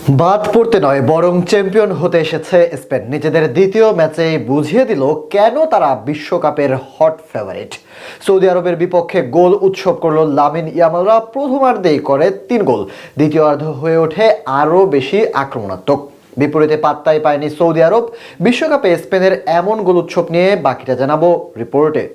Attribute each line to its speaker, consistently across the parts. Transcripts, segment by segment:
Speaker 1: বাদ পড়তে নয় বরং চ্যাম্পিয়ন হতে এসেছে স্পেন। নিজেদের দ্বিতীয় ম্যাচে বুঝিয়ে দিল কেন তারা বিশ্বকাপের হট ফেভারিট। সৌদি আরবের বিপক্ষে গোল উৎসব করল লামিন ইয়ামালরা। প্রথমার্ধেই করে 3 গোল, দ্বিতীয়ার্ধ হয়ে ওঠে আরও বেশি আক্রমণাত্মক। বিপরীতে পাত্তাই পায়নি সৌদি আরব। বিশ্বকাপে স্পেনের এমন গোল উৎসব নিয়ে বাকিটা জানাবো রিপোর্টে।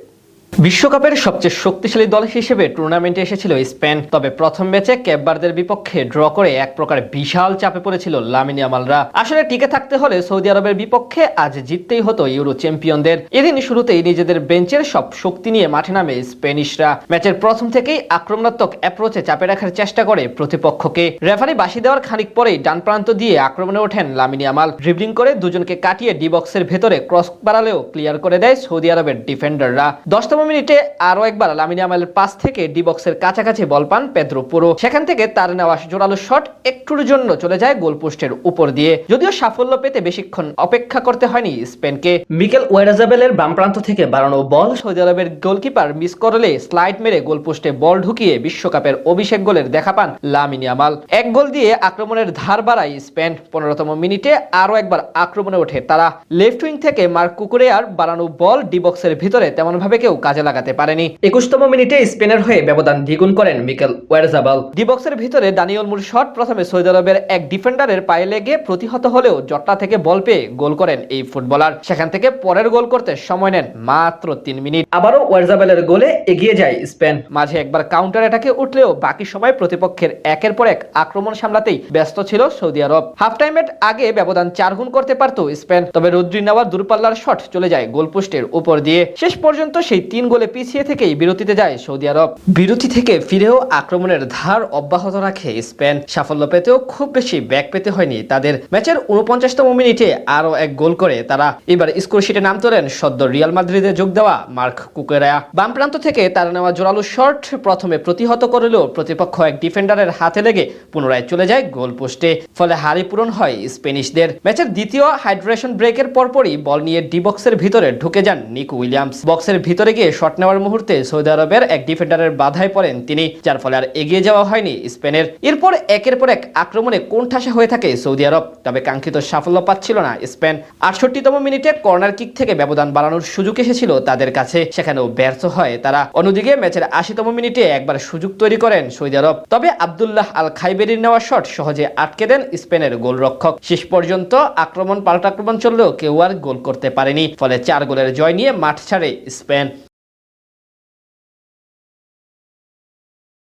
Speaker 2: বিশ্বকাপের সবচেয়ে শক্তিশালী দল হিসেবে টুর্নামেন্টে এসেছিল স্পেন। তবে প্রথম ম্যাচে ক্যাপ ভার্দের বিপক্ষে ড্র করে এক প্রকার বিশাল চাপে পড়েছিল লামিন ইয়ামালরা। আসলে টিকে থাকতে হলে সৌদি আরবের বিপক্ষে আজ জিততেই হতো ইউরো চ্যাম্পিয়নদের। এদিন শুরুতেই নিজেদের বেঞ্চের সব শক্তি নিয়ে মাঠে নামে স্প্যানিশরা। ম্যাচের প্রথম থেকেই আক্রমণাত্মক অ্যাপ্রোচে চাপে রাখার চেষ্টা করে প্রতিপক্ষকে। রেফারি বাঁশি দেওয়ার খানিক পরেই ডান প্রান্ত দিয়ে আক্রমণে ওঠেন লামিন ইয়ামাল। ড্রিবলিং করে দুজনকে কাটিয়ে ডি বক্সের ভেতরে ক্রস বাড়ালেও ক্লিয়ার করে দেয় সৌদি আরবের ডিফেন্ডাররা। 10তম মিনিটে আরো একবার লামিন ইয়ামালের পাস থেকে ডি বক্সের কাছাকাছি বল পান পেদ্রো পুরো। সেখান থেকে তার নেওয়া জোরালো শট একটুর জন্য চলে যায় গোলপোস্টের উপর দিয়ে। যদিও সাফল্য পেতে বেশিক্ষণ অপেক্ষা করতে হয়নি স্পেনকে। মিকেল ওয়ারাজাবেলের বাম প্রান্ত থেকে বাড়ানো বল সৌদি আরবের গোলকিপার মিস করলে স্লাইড মেরে গোলপোস্টে বল ঢুকিয়ে বিশ্বকাপের অভিষেক গোলের দেখা পান লামিন ইয়ামাল। এক গোল দিয়ে আক্রমণের ধার বাড়ায় স্পেন। 15তম মিনিটে আরো একবার আক্রমণে ওঠে তারা। লেফট উইং থেকে মার্ক কুকুরেয়ার বাড়ানো বল ডি বক্সের ভিতরে তেমন ভাবে কেউ কাজে লাগাতে পারেনি। 21তম মিনিটে স্পেনের হয়ে ব্যবধান দ্বিগুণ করেন মিকেল ওয়ারজাবাল। ডি বক্সের ভিতরে দানিয়েল মুর শট প্রথমে সৌদি আরবের এক ডিফেন্ডারের পায়ে লেগে প্রতিহত হলেও জটলা থেকে বল পেয়ে গোল করেন এই ফুটবলার। সেখান থেকে পরের গোল করতে সময় নেন মাত্র 3 মিনিট। আবারও ওয়ারজাবালের গোলে এগিয়ে যায় স্পেন। মাঝে একবার কাউন্টার অ্যাটাকে উঠলেও বাকি সময় প্রতিপক্ষের একের পর এক আক্রমণ সামলাতেই ব্যস্ত ছিল সৌদি আরব। হাফ টাইমের আগে ব্যবধান 4 গুণ করতে পারত স্পেন, তবে রদ্রি নেওয়ার দূরপাল্লার শট চলে যায় গোলপোস্টের উপর দিয়ে। শেষ পর্যন্ত সেই 3 গোলে পিছিয়ে থেকেই বিরতিতে যায় সৌদি আরব। বিরতি থেকে ফিরেও আক্রমণের ধার অব্যাহত রাখে স্পেন। সাফল্য পেতেও খুব বেশি ব্যাক পেতে হয়নি তাদের। ম্যাচের 49তম মিনিটে আরো এক গোল করে তারা এবার স্কোর শিটে নাম তোলেন সদ্য রিয়াল মাদ্রিদে যোগ দেওয়া মার্ক কুকুরেয়া। বাম প্রান্ত থেকে তার নেওয়া জোরালো শট প্রথমে প্রতিহত করলেও প্রতিপক্ষ এক ডিফেন্ডারের হাতে লেগে পুনরায় চলে যায় গোল পোস্টে। ফলে হারি পূরণ হয় স্পেনিশদের। ম্যাচের দ্বিতীয় হাইড্রেশন ব্রেকের পরপরই বল নিয়ে ডি বক্সের ভিতরে ঢুকে যান নিকো উইলিয়ামস। বক্সের ভিতরে গিয়ে শট নেওয়ার মুহূর্তে সৌদি আরবের এক ডিফেন্ডারের বাধায় পড়েন তিনি, যার ফলে আর এগিয়ে যাওয়া হয়নি স্পেনের। এরপর একের পর এক আক্রমণে কোণঠাসা হয়ে থাকে সৌদি আরব, তবে কাঙ্ক্ষিত সাফল্য পাচ্ছিল না স্পেন। 68তম মিনিটে কর্নার কিক থেকে ব্যবধান বাড়ানোর সুযোগ এসেছিল তাদের কাছে, সেখানেও ব্যর্থ হয় তারা। অন্যদিকে ম্যাচের 80তম মিনিটে একবার সুযোগ তৈরি করেন সৌদি আরব, তবে আব্দুল্লাহ আল খাইবেরির নেওয়া শট সহজে আটকে দেন স্পেনের গোলরক্ষক। শেষ পর্যন্ত আক্রমণ পাল্টা আক্রমণ চললেও কেউ আর গোল করতে পারেনি। ফলে 4 গোলের জয় নিয়ে মাঠ ছাড়ে স্পেন।